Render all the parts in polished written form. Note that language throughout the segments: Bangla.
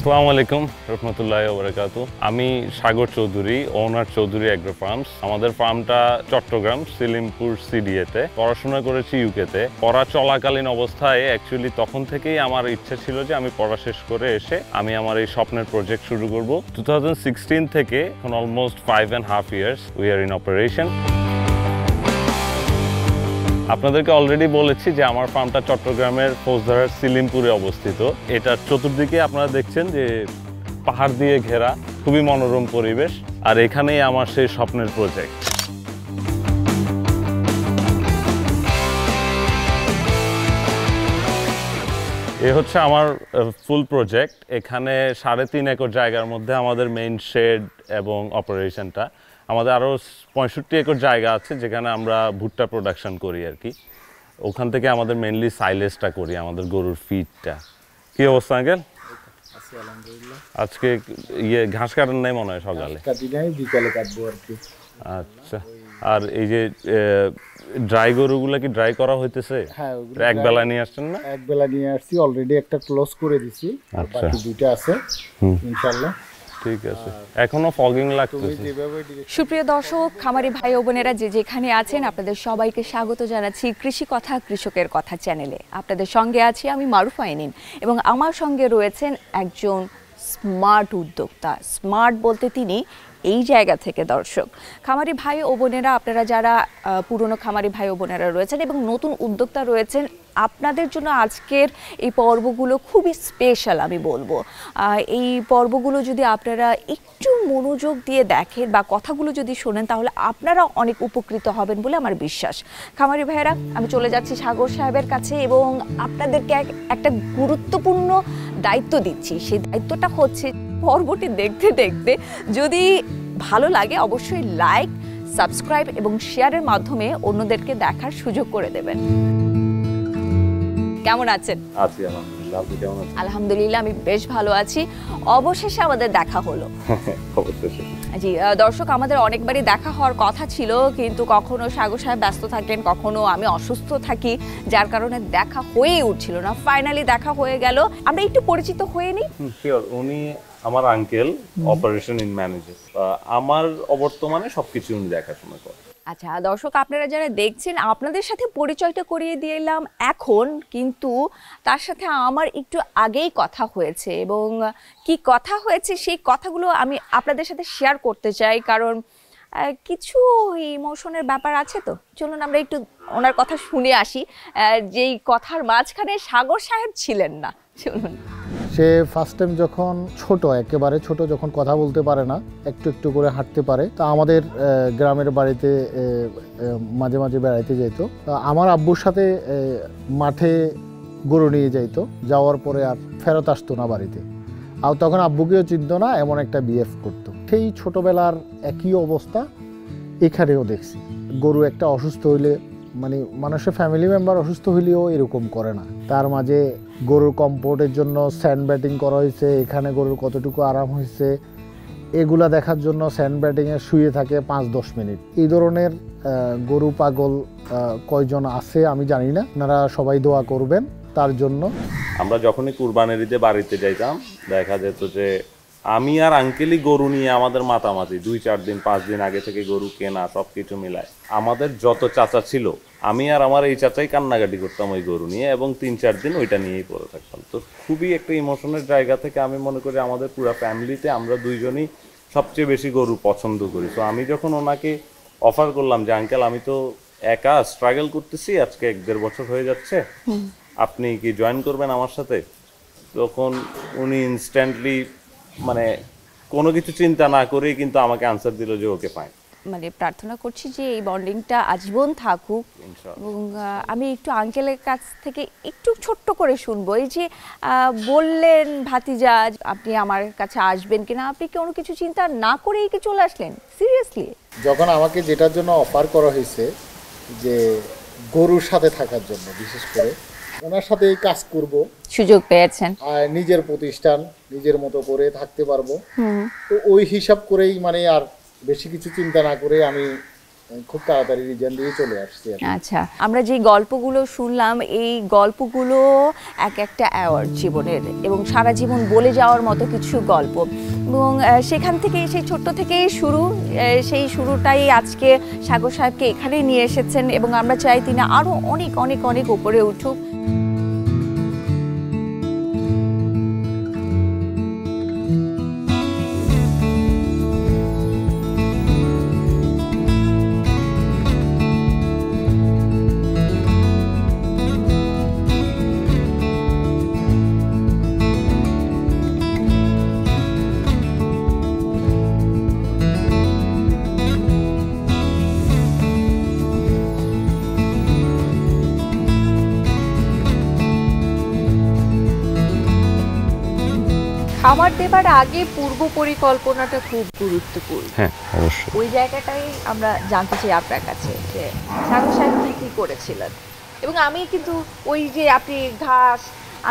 আসসালামু আলাইকুম রহমতুল্লাহি ওয়া বারাকাতুহু। আমি সাগর চৌধুরী, ওনার চৌধুরী এগ্রো ফার্মস। আমাদের ফার্মটা চট্টগ্রাম সিলিমপুর সিডিএতে। পড়াশোনা করেছি ইউকেতে। পড়া চলাকালীন অবস্থায় অ্যাকচুয়ালি তখন থেকেই আমার ইচ্ছা ছিল যে আমি পড়া শেষ করে এসে আমি আমার এই স্বপ্নের প্রজেক্ট শুরু করব। 2016 থেকে এখন almost 5.5 years we are in operation. আপনাদেরকে অলরেডি বলেছি যে আমার ফার্মটা চট্টগ্রামের ফৌজদারার সিলিমপুরে অবস্থিত। এটার চতুর্দিকে আপনারা দেখছেন যে পাহাড় দিয়ে ঘেরা, খুবই মনোরম পরিবেশ, আর এখানেই আমার সেই স্বপ্নের প্রজেক্ট। এ হচ্ছে আমার ফুল প্রজেক্ট। এখানে 3.5 একর জায়গার মধ্যে আমাদের মেইন শেড এবং অপারেশনটা। আমাদের আরও 65 একর জায়গা আছে যেখানে আমরা ভুট্টা প্রোডাকশন করি আর কি। ওখান থেকে আমাদের মেইনলি সাইলেজটা করি, আমাদের গরুর ফিডটা। কি অবস্থা আঙ্কেল? আজকে ঘাস কাটার নাই মনে হয় সকালে? বিকালে কাটবো আর কি। আচ্ছা, আর এই যে ড্রাই গরুগুলা কি ড্রাই করা হইতেছে? হ্যাঁ, এক বেলা নিয়ে আসছেন না? এক বেলা নিয়ে আসছি, অলরেডি একটা ক্লোজ করে দিছি, বাকি দুইটা আছে ইনশাআল্লাহ। ঠিক আছে, এখনো ফগিং লাগতেছে। সুপ্রিয় দর্শক, খামারি ভাই ও বোনেরা যে যেখানে আছেন, আপনাদের সবাইকে স্বাগত জানাচ্ছি কৃষি কথা কৃষকের কথা চ্যানেলে। আপনাদের সঙ্গে আছি আমি মারুফা আনিন, এবং আমার সঙ্গে রয়েছেন একজন স্মার্ট উদ্যোক্তা। স্মার্ট বলতে তিনি এই জায়গা থেকে দর্শক খামারি ভাই ও বোনেরা, আপনারা যারা পুরনো খামারি ভাই ও বোনেরা রয়েছেন এবং নতুন উদ্যোক্তা রয়েছেন, আপনাদের জন্য আজকের এই পর্বগুলো খুবই স্পেশাল আমি বলবো। এই পর্বগুলো যদি আপনারা একটু মনোযোগ দিয়ে দেখেন বা কথাগুলো যদি শোনেন, তাহলে আপনারা অনেক উপকৃত হবেন বলে আমার বিশ্বাস। খামারি ভাইয়েরা, আমি চলে যাচ্ছি সাগর সাহেবের কাছে এবং আপনাদেরকে একটা গুরুত্বপূর্ণ দায়িত্ব দিচ্ছি। সেই দায়িত্বটা হচ্ছে পর্বটি দেখতে দেখতে যদি ভালো লাগে অবশ্যই লাইক, সাবস্ক্রাইব এবং শেয়ারের মাধ্যমে অন্যদেরকে দেখার সুযোগ করে দেবেন। কেমন আছেন? আছি আলহামদুলিল্লাহ, আপনি কেমন আছেন? আলহামদুলিল্লাহ, আমি বেশ ভালো আছি। অবশেষে আমাদের দেখা হলো। অবশেষে। জি দর্শক, আমাদের অনেকবারই দেখা হওয়ার কথা ছিল, কিন্তু কখনো সাগর সাহেব ব্যস্ত থাকেন, কখনো আমি অসুস্থ থাকি, যার কারণে দেখা হয়েই উঠছিল না। ফাইনালি দেখা হয়ে গেল। আমরা একটু পরিচিত হয়ে নিই। শিওর। উনি আমার আঙ্কেল, অপারেশন ইন ম্যানেজার। আমার অবর্তমানে সবকিছু উনি দেখাশোনা করেন। আচ্ছা দর্শক, আপনারা যারা দেখছেন, আপনাদের সাথে পরিচয়টা করিয়ে দিলাম এখন, কিন্তু তার সাথে আমার একটু আগেই কথা হয়েছে, এবং কি কথা হয়েছে সেই কথাগুলো আমি আপনাদের সাথে শেয়ার করতে চাই, কারণ কিছু ইমোশনের ব্যাপার আছে। তো চলুন আমরা একটু ওনার কথা শুনে আসি, যেই কথার মাঝখানে সাগর সাহেব ছিলেন না। চলুন। সে ফার্স্ট টাইম যখন একেবারে ছোট, যখন কথা বলতে পারে না, একটু একটু করে হাঁটতে পারে, তা আমাদের গ্রামের বাড়িতে মাঝে মাঝে বেড়াইতে যাইতো। আমার আব্বুর সাথে মাঠে গরু নিয়ে যাইতো, যাওয়ার পরে আর ফেরত আসতো না বাড়িতে। আর তখন আব্বুকেও চিনতো না, এমন একটা বিহেভ করতো। সেই ছোটবেলার একই অবস্থা এখানেও দেখছি। গরু একটা অসুস্থ হইলে, মানে মানুষের ফ্যামিলি মেম্বার অসুস্থ হইলেও এরকম করে না। তার মাঝে গরুর কম্পোর্টের জন্য স্যান্ড ব্যাটিং করা হয়েছে, এখানে গরুর কতটুকু আরাম হয়েছে এগুলা দেখার জন্য স্যান্ড ব্যাটিংয়ে শুয়ে থাকে 5-10 মিনিট। এই ধরনের গরু পাগল কয়জন আছে আমি জানি না, আপনারা সবাই দোয়া করবেন তার জন্য। আমরা যখনই কুরবানির ঈদে বাড়িতে যাইতাম, দেখা যেত যে আমি আর আঙ্কেলই গরু নিয়ে আমাদের মাতামাতি 2-4 দিন 5 দিন আগে থেকে গরু কেনা, সব কিছু মিলায়। আমাদের যত চাচা ছিল, আমি আর আমার এই চাচাই কান্নাকাটি করতাম ওই গরু নিয়ে, এবং 3-4 দিন ওইটা নিয়েই পড়ে থাকতাম। তো খুবই একটা ইমোশনের জায়গা থেকে আমি মনে করি আমাদের পুরো ফ্যামিলিতে আমরা দুইজনই সবচেয়ে বেশি গরু পছন্দ করি। তো আমি যখন ওনাকে অফার করলাম যে আঙ্কেল, আমি তো একা স্ট্রাগল করতেছি, আজকে 1-1.5 বছর হয়ে যাচ্ছে, আপনি কি জয়েন করবেন আমার সাথে? তখন উনি ইনস্ট্যান্টলি, মানে কোনো কিছু চিন্তা না করেই কিন্তু আমাকে আনসার দিল যে ওকে ফাইন। মানে প্রার্থনা করছি যে এই বন্ডিংটা আজীবন থাকুক। এবং আমি একটু আঙ্কেলের কাছ থেকে একটু ছোট্ট করে শুনবো, এই যে বললেন ভাতিজা আপনি আমার কাছে আসবেন কিনা, আপনি কোনো কিছু চিন্তা না করেই কি চলে আসলেন? সিরিয়াসলি? যখন আমাকে যেটার জন্য অফার করা হয়েছে, যে গরুর সাথে থাকার জন্য, বিশেষ করে ওনার সাথে কাজ করব, সুযোগ পেয়েছেন, আর নিজের প্রতিষ্ঠান নিজের মতো করে থাকতে পারবো, তো ওই হিসাব করেই, মানে আর বেশি কিছু চিন্তা না করে আমি খুব তাড়াতাড়ি রিজন দিয়ে চলে আসছি। আচ্ছা, আমরা যে গল্পগুলো শুনলাম এই গল্পগুলো এক একটা অ্যাওয়ার্ড জীবনের এবং সারা জীবন বলে যাওয়ার মতো কিছু গল্প, এবং সেখান থেকে সেই ছোট্ট থেকেই শুরু, সেই শুরুটাই আজকে সাগর সাহেবকে এখানে নিয়ে এসেছেন এবং আমরা চাই তিনি আরও অনেক অনেক অনেক উপরে উঠুক। খামার দেবার আগে পূর্ব পরিকল্পনাটা খুব গুরুত্বপূর্ণ। হ্যাঁ, অবশ্যই। ওই জায়গাটাই আমরা জানতে চাই আপনার কাছে যে সাগর সাহেব কি করেছিলেন। এবং আমি কিন্তু ওই যে আপনি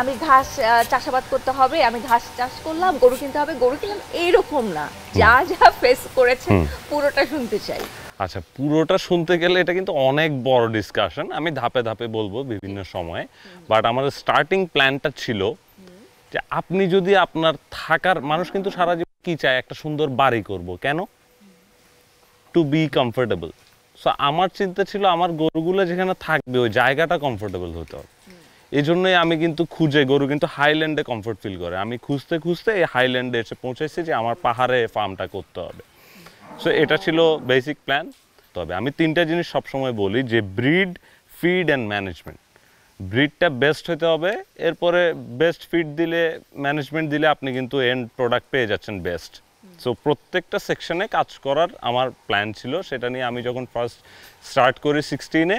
আমি ঘাস চাষাবাদ করতে হবে, আমি ঘাস চাষ করলাম, গরু কিনতে হবে, গরু কিনলাম, এইরকম না, যা যা ফেস করেছেন পুরোটা শুনতে চাই। আচ্ছা, পুরোটা শুনতে গেলে এটা কিন্তু অনেক বড় ডিসকাশন, আমি ধাপে ধাপে বলবো বিভিন্ন সময়। বাট আমাদের স্টার্টিং প্ল্যানটা ছিল যে আপনি যদি আপনার থাকার, মানুষ কিন্তু সারা জীবন কি চায়, একটা সুন্দর বাড়ি করব, কেন? Two B comfortable. সো আমার চিন্তা ছিল আমার গরুগুলো যেখানে থাকবে ওই জায়গাটা কমফোর্টেবল হতে হবে। এই জন্যই আমি কিন্তু গরু কিন্তু হাইল্যান্ডে কমফোর্ট ফিল করে, আমি খুঁজতে খুঁজতে এই হাইল্যান্ডে এসে পৌঁছেছি যে আমার পাহাড়ে ফার্মটা করতে হবে। সো এটা ছিল বেসিক প্ল্যান। তবে আমি তিনটা জিনিস সবসময় বলি যে ব্রিড, ফিড অ্যান্ড ম্যানেজমেন্ট। ব্রিডটা বেস্ট হতে হবে, এরপরে বেস্ট ফিড দিলে, ম্যানেজমেন্ট দিলে আপনি কিন্তু এন্ড প্রোডাক্ট পেয়ে যাচ্ছেন বেস্ট। সো প্রত্যেকটা সেকশনে কাজ করার আমার প্ল্যান ছিল। সেটা নিয়ে আমি যখন ফার্স্ট স্টার্ট করি 16-এ,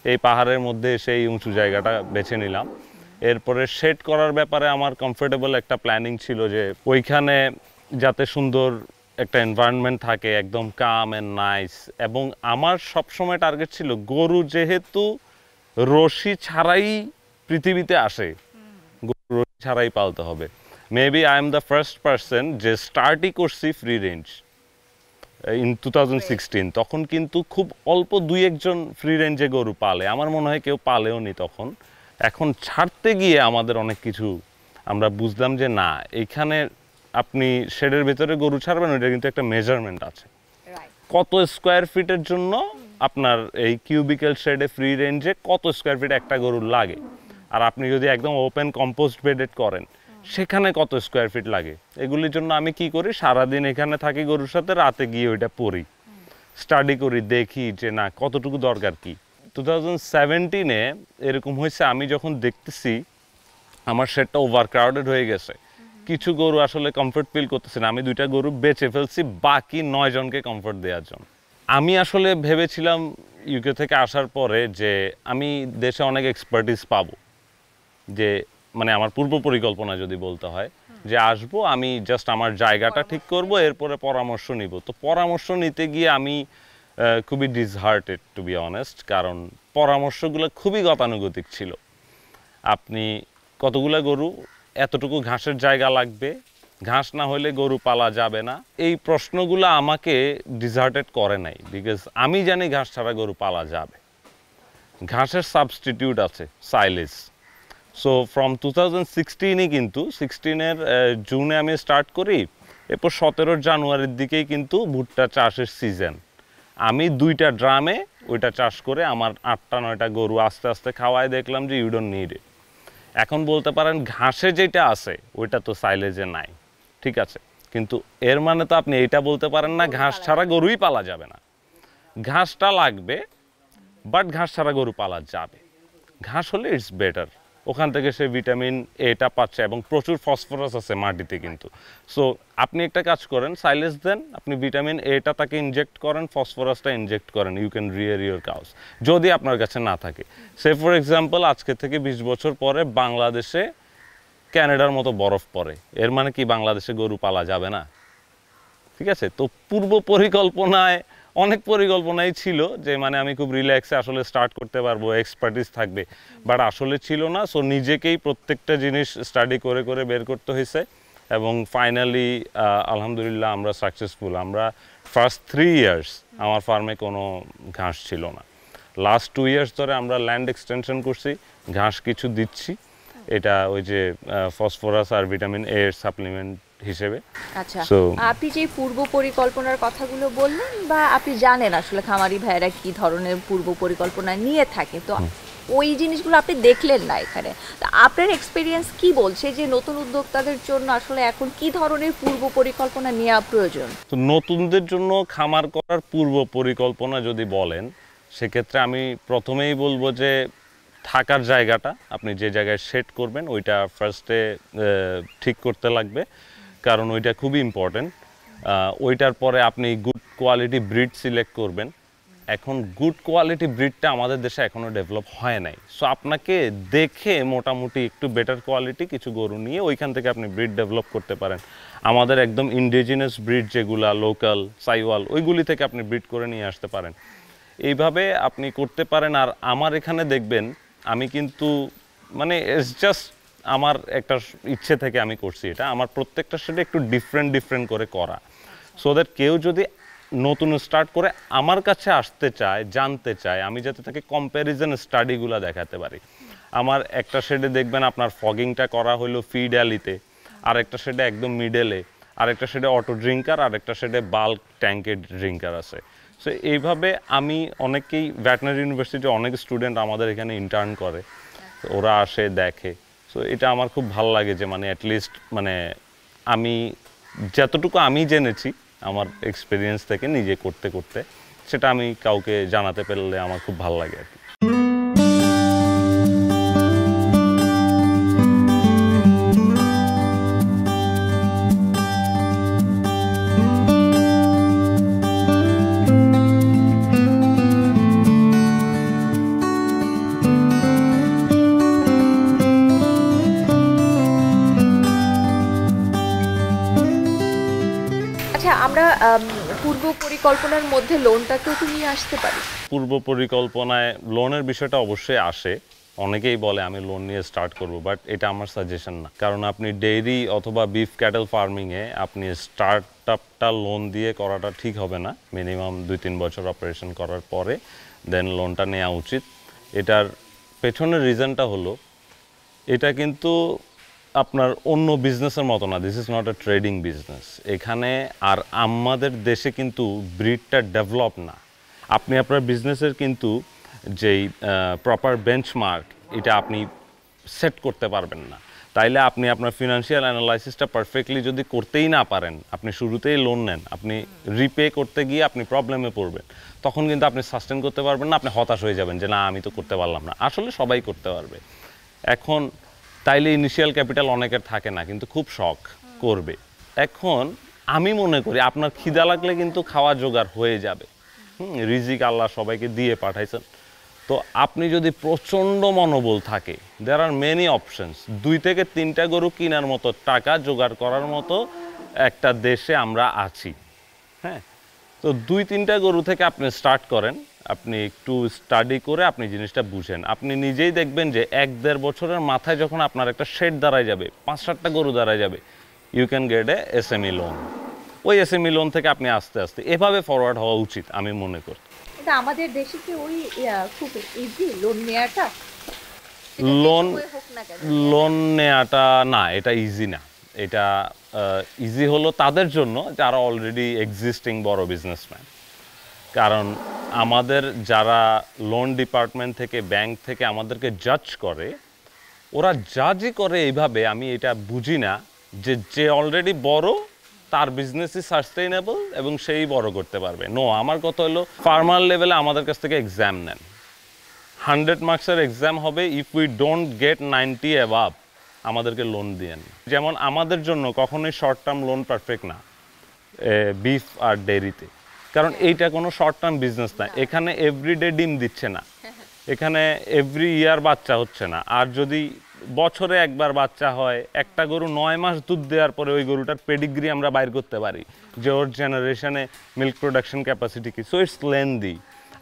এই পাহাড়ের মধ্যে সেই উঁচু জায়গাটা বেছে নিলাম। এরপরে শেড করার ব্যাপারে আমার কমফোর্টেবল একটা প্ল্যানিং ছিল যে ওইখানে যাতে সুন্দর একটা এনভায়রনমেন্ট থাকে, একদম কাম অ্যান্ড নাইস। এবং আমার সবসময় টার্গেট ছিল গরু যেহেতু রশি ছাড়াই পৃথিবীতে আসে, গরু রশি ছাড়াই পালতে হবে। Maybe I am the first person যে স্টার্টই করছি ফ্রি রেঞ্জ ইন 2016। তখন কিন্তু খুব অল্প 2-1 জন ফ্রি রেঞ্জে গরু পালে, আমার মনে হয় কেউ পালেও নি তখন। এখন ছাড়তে গিয়ে আমাদের অনেক কিছু আমরা বুঝলাম যে না, এইখানে আপনি শেডের ভেতরে গরু ছাড়বেন, ওইটা কিন্তু একটা মেজারমেন্ট আছে, কত স্কোয়ার ফিটের জন্য আপনার এই কিউবিক্যাল শেডে ফ্রি রেঞ্জে কত স্কোয়ার ফিট একটা গরুর লাগে। আর আপনি যদি একদম ওপেন কম্পোস্ট বেডেড করেন সেখানে কত স্কোয়ার ফিট লাগে। এগুলির জন্য আমি কি করি, সারাদিন এখানে থাকি গরুর সাথে, রাতে গিয়ে ওইটা পড়ি, স্টাডি করি, দেখি যে না কতটুকু দরকার কি। 2017-এ এরকম হয়েছে, আমি যখন দেখতেছি আমার শেডটা ওভার ক্রাউডেড হয়ে গেছে, কিছু গরু আসলে কমফোর্ট ফিল করতেছে না, আমি 2টা গরু বেচে ফেলছি বাকি 9 জনকে কমফোর্ট দেওয়ার জন্য। আমি আসলে ভেবেছিলাম ইউকে থেকে আসার পরে যে আমি দেশে অনেক এক্সপার্টিস পাবো, যে মানে আমার পূর্ব পরিকল্পনা যদি বলতে হয় যে আসবো, আমি জাস্ট আমার জায়গাটা ঠিক করব, এরপরে পরামর্শ নিব। তো পরামর্শ নিতে গিয়ে আমি খুবই ডিসহার্টেড টু বি অনেস্ট, কারণ পরামর্শগুলো খুবই গতানুগতিক ছিল। আপনি কতগুলা গরু, এতটুকু ঘাসের জায়গা লাগবে, ঘাস না হলে গরু পালা যাবে না, এই প্রশ্নগুলো আমাকে ডিসহার্টেড করে নাই। বিকজ আমি জানি ঘাস ছাড়া গরু পালা যাবে, ঘাসের সাবস্টিটিউট আছে সাইলেজ। সো ফ্রম 2016-ই কিন্তু 16-এর জুনে আমি স্টার্ট করি, এরপর 17 জানুয়ারির দিকেই কিন্তু ভুট্টা চাষের সিজন। আমি 2টা ড্রামে ওইটা চাষ করে আমার 8টা-9টা গরু আস্তে আস্তে খাওয়ায় দেখলাম যে ইউ ডোন্ট নিড ইট। এখন বলতে পারেন ঘাসে যেটা আছে ওইটা তো সাইলেজে নাই, ঠিক আছে, কিন্তু এর মানে তো আপনি এইটা বলতে পারেন না ঘাস ছাড়া গরুই পালা যাবে না। ঘাসটা লাগবে, বাট ঘাস ছাড়া গরু পালা যাবে। ঘাস হলে ইটস বেটার, ওখান থেকে সে ভিটামিন এটা পাচ্ছে এবং প্রচুর ফসফরাস আছে মাটিতে কিন্তু। সো আপনি একটা কাজ করেন, সাইলেজ দেন, আপনি ভিটামিন এটা তাকে ইনজেক্ট করেন, ফসফরাসটা ইনজেক্ট করেন, you can rear your cows, যদি আপনার কাছে না থাকে। সে ফর এক্সাম্পল আজকে থেকে 20 বছর পরে বাংলাদেশে ক্যানাডার মতো বরফ পড়ে, এর মানে কি বাংলাদেশে গরু পালা যাবে না? ঠিক আছে, তো পূর্ব পরিকল্পনায় অনেক পরিকল্পনাই ছিল যে মানে আমি খুব রিল্যাক্সে আসলে স্টার্ট করতে পারবো, এক্সপার্টিস থাকবে, বাট আসলে ছিল না। সো নিজেকেই প্রত্যেকটা জিনিস স্টাডি করে করে বের করতে হয়েছে এবং ফাইনালি আলহামদুলিল্লাহ আমরা সাকসেসফুল। আমরা ফার্স্ট 3 ইয়ার্স আমার ফার্মে কোনো ঘাস ছিল না। লাস্ট 2 ইয়ার্স ধরে আমরা ল্যান্ড এক্সটেনশন করছি, ঘাস কিছু দিচ্ছি, এটা ওই যে ফসফরাস আর ভিটামিন এ এর সাপ্লিমেন্ট হিসেবে। আচ্ছা, আপনি যে পূর্ব পরিকল্পনার কথাগুলো বললেন বা আপনি জানেন আসলে খামারি ভাইরা কি ধরনের পূর্ব পরিকল্পনা নিয়ে থাকে, তো ওই জিনিসগুলো আপনি দেখলেন না এখানে, তো আপনার এক্সপিরিয়েন্স কি বলছে যে নতুন উদ্যোক্তাদের জন্য আসলে এখন কি ধরনের পূর্ব পরিকল্পনা নেওয়া প্রয়োজন? তো নতুনদের জন্য খামার করার পূর্ব পরিকল্পনা যদি বলেন, সেক্ষেত্রে আমি প্রথমেই বলবো যে থাকার জায়গাটা আপনি যে জায়গায় সেট করবেন ওইটা ফার্স্টে ঠিক করতে লাগবে, কারণ ওইটা খুবই ইম্পর্টেন্ট। ওইটার পরে আপনি গুড কোয়ালিটি ব্রিড সিলেক্ট করবেন। এখন গুড কোয়ালিটি ব্রিডটা আমাদের দেশে এখনও ডেভেলপ হয় নাই, সো আপনাকে দেখে মোটামুটি একটু বেটার কোয়ালিটি কিছু গরু নিয়ে ওইখান থেকে আপনি ব্রিড ডেভেলপ করতে পারেন। আমাদের একদম ইন্ডিজিনাস ব্রিড যেগুলা লোকাল সাইওয়াল, ওইগুলি থেকে আপনি ব্রিড করে নিয়ে আসতে পারেন। এইভাবে আপনি করতে পারেন। আর আমার এখানে দেখবেন আমি কিন্তু মানে ইটস জাস্ট আমার একটা ইচ্ছে থেকে আমি করছি এটা, আমার প্রত্যেকটা সেটা একটু ডিফারেন্ট করে করা, সো দ্যাট কেউ যদি নতুন স্টার্ট করে আমার কাছে আসতে চায়, জানতে চায়, আমি যাতে তাকে কম্প্যারিজন স্টাডিগুলো দেখাতে পারি। আমার একটা শেডে দেখবেন আপনার ফগিংটা করা হলো ফিড অ্যালিতে, আর একটা শেডে একদম মিডলে, আর একটা শেডে অটো ড্রিঙ্কার, আর একটা শেডে বাল্ক ট্যাঙ্কের ড্রিঙ্কার আছে। সো এইভাবে আমি অনেকেই ভেটেরিনারি ইউনিভার্সিটির অনেক স্টুডেন্ট আমাদের এখানে ইন্টার্ন করে, ওরা আসে দেখে। সো এটা আমার খুব ভালো লাগে যে মানে অ্যাটলিস্ট মানে আমি যতটুকু আমি জেনেছি আমার এক্সপিরিয়েন্স থেকে নিজে করতে করতে, সেটা আমি কাউকে জানাতে পারলে আমার খুব ভালো লাগে আর কি। আমরা পূর্ব পরিকল্পনার মধ্যে লোনটাকেও তো নিয়ে আসতে পারি। পূর্ব পরিকল্পনায় লোনের বিষয়টা অবশ্যই আসে, অনেকেই বলে আমি লোন নিয়ে স্টার্ট করব, বাট এটা আমার সাজেশন না। কারণ আপনি ডেইরি অথবা বিফ ক্যাটেল ফার্মিংয়ে আপনি স্টার্ট আপটা লোন দিয়ে করাটা ঠিক হবে না। মিনিমাম 2-3 বছর অপারেশন করার পরে দেন লোনটা নেওয়া উচিত। এটার পেছনের রিজনটা হলো এটা কিন্তু আপনার অন্য বিজনেসের মতো না, this is not a trading business. এখানে আর আমাদের দেশে কিন্তু ব্রিডটা ডেভেলপ না। আপনি আপনার বিজনেসের কিন্তু যেই প্রপার বেঞ্চমার্ক এটা আপনি সেট করতে পারবেন না। তাইলে আপনি আপনার ফিনান্সিয়াল অ্যানালাইসিসটা পারফেক্টলি যদি করতেই না পারেন, আপনি শুরুতেই লোন নেন, আপনি রিপে করতে গিয়ে আপনি প্রবলেমে পড়বেন, তখন কিন্তু আপনি সাস্টেন করতে পারবেন না, আপনি হতাশ হয়ে যাবেন যে না আমি তো করতে পারলাম না। আসলে সবাই করতে পারবে। এখন তাইলে ইনিশিয়াল ক্যাপিটাল অনেকের থাকে না, কিন্তু খুব শখ করবে। এখন আমি মনে করি আপনার খিদা লাগলে কিন্তু খাওয়া জোগাড় হয়ে যাবে। রিজিক আল্লাহ সবাইকে দিয়ে পাঠাইছেন। তো আপনি যদি প্রচণ্ড মনোবল থাকে, দেয়ার আর মেনি অপশনস। 2 থেকে 3টা গরু কেনার মতো টাকা জোগাড় করার মতো একটা দেশে আমরা আছি। হ্যাঁ, তো 2-3টা গরু থেকে আপনি স্টার্ট করেন, আপনি একটু স্টাডি করে আপনি জিনিসটা বুঝেন, আপনি নিজেই দেখবেন যে 1-1.5 বছরের মাথায় যখন আপনার একটা শেড দাঁড়ায় যাবে, 5-7টা গরু দাঁড়ায় যাবে, you can get a SME loan. ওই এসএমই লোন থেকে আপনি আস্তে আস্তে এভাবে ফরওয়ার্ড হওয়া উচিত আমি মনে করি। এটা আমাদের দেশে কি ওই খুব ইজি লোন নেওয়াটা? লোন নেওয়াটা না, এটা ইজি না। এটা ইজি হলো তাদের জন্য যারা অলরেডি এক্সিস্টিং বড় বিজনেসম্যান। কারণ আমাদের যারা লোন ডিপার্টমেন্ট থেকে, ব্যাংক থেকে আমাদেরকে জাজ করে, ওরা জাজই করে এইভাবে, আমি এটা বুঝি না যে যে অলরেডি বড় তার বিজনেসই সাস্টেইনেবল এবং সেই বড় করতে পারবে। নো, আমার কথা হলো ফার্মার লেভেলে আমাদের কাছ থেকে এক্সাম নেন, 100 মার্কসের এক্সাম হবে, if we don't get 90 above আমাদেরকে লোন দিয়েন। যেমন আমাদের জন্য কখনোই শর্ট টার্ম লোন পারফেক্ট না বিফ আর ডেয়ারিতে, কারণ এইটা কোনো শর্ট টার্ম বিজনেস না। এখানে এভরিডে ডিম দিচ্ছে না, এখানে এভরি ইয়ার বাচ্চা হচ্ছে না। আর যদি বছরে একবার বাচ্চা হয়, একটা গরু 9 মাস দুধ দেওয়ার পরে ওই গরুটার পেডিগ্রি আমরা বাইর করতে পারি যে ওর জেনারেশনে মিল্ক প্রোডাকশন ক্যাপাসিটি কি। So it's lengthy.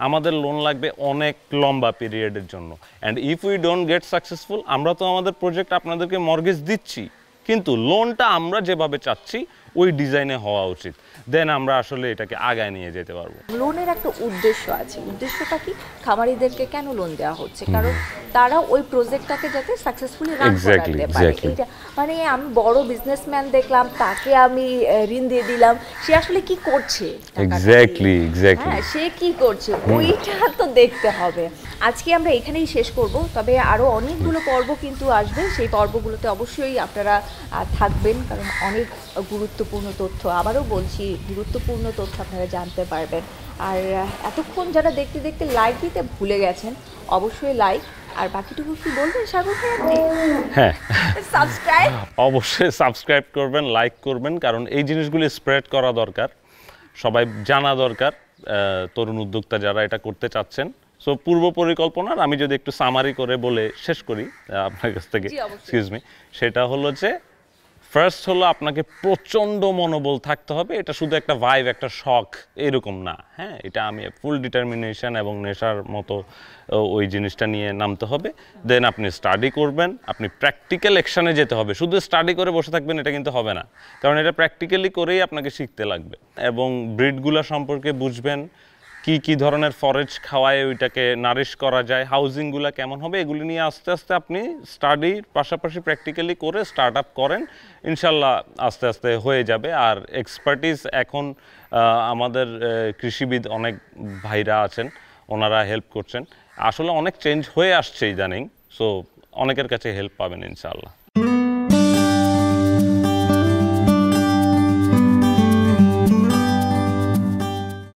আমাদের লোন লাগবে অনেক লম্বা পিরিয়ডের জন্য। And if we don't get successful, আমরা তো আমাদের প্রজেক্ট আপনাদেরকে মর্গেজ দিচ্ছি, কিন্তু লোনটা আমরা যেভাবে চাচ্ছি ওই ডিজাইনে হওয়া উচিত, দেন আমরা আসলে এটাকে আগায় নিয়ে যেতে পারবো। লোনের একটা উদ্দেশ্য আছে, উদ্দেশ্যটা কি? খামারিদেরকে কেন লোন দেওয়া হচ্ছে? কারণ তারা ওই প্রজেক্টটাকে যাতে সাকসেসফুলি রান করাতে পারে। এটা মানে আমি বড় বিজনেসম্যান দেখলাম, তাকে আমি ঋণ দিয়ে দিলাম, সে আসলে কি করছে? এক্স্যাক্টলি হ্যাঁ, সে কি করছে ওইটা তো দেখতে হবে। আজকে আমরা এখানেই শেষ করব, তবে আরো অনেকগুলো পর্ব কিন্তু আসবে, সেই পর্বগুলোতে অবশ্যই আপনারা থাকবেন, কারণ অনেক গুরুত্বপূর্ণ তথ্য, আবারও বলছি গুরুত্বপূর্ণ তথ্য আপনারা জানতে পারবেন। আর এতক্ষণ যারা দেখতে দেখতে লাইক দিতে ভুলে গেছেন, অবশ্যই লাইক, আর বাকিটুকু কি বলবেন সাগর ভাই আপনি? হ্যাঁ, সাবস্ক্রাইব, অবশ্যই সাবস্ক্রাইব করবেন, লাইক করবেন, কারণ এই জিনিসগুলি স্প্রেড করা দরকার, সবাই জানা দরকার, তরুণ উদ্যোক্তা যারা এটা করতে চাচ্ছেন। সো পূর্ব পরিকল্পনার আমি যদি একটু সামারি করে বলে শেষ করি আপনার কাছ থেকে, এক্সকিউজ মি, সেটা হলো যে ফার্স্ট হলো আপনাকে প্রচণ্ড মনোবল থাকতে হবে। এটা শুধু একটা ভাইব, একটা শখ এরকম না, হ্যাঁ, এটা আমি ফুল ডিটারমিনেশন এবং নেশার মতো ওই জিনিসটা নিয়ে নামতে হবে। দেন আপনি স্টাডি করবেন, আপনি প্র্যাকটিক্যাল অ্যাকশানে যেতে হবে। শুধু স্টাডি করে বসে থাকবেন এটা কিন্তু হবে না, কারণ এটা প্র্যাকটিক্যালি করেই আপনাকে শিখতে লাগবে। এবং ব্রিডগুলো সম্পর্কে বুঝবেন, কি ধরনের ফরেজ খাওয়ায় ওইটাকে নারিশ করা যায়, হাউজিংগুলো কেমন হবে, এগুলি নিয়ে আস্তে আস্তে আপনি স্টাডির পাশাপাশি প্র্যাকটিক্যালি করে স্টার্ট আপ করেন, ইনশাল্লাহ আস্তে আস্তে হয়ে যাবে। আর এক্সপার্টিস এখন আমাদের কৃষিবিদ অনেক ভাইরা আছেন, ওনারা হেল্প করছেন। আসলে অনেক চেঞ্জ হয়ে আসছে ইদানিং, সো অনেকের কাছে হেল্প পাবেন ইনশাল্লাহ।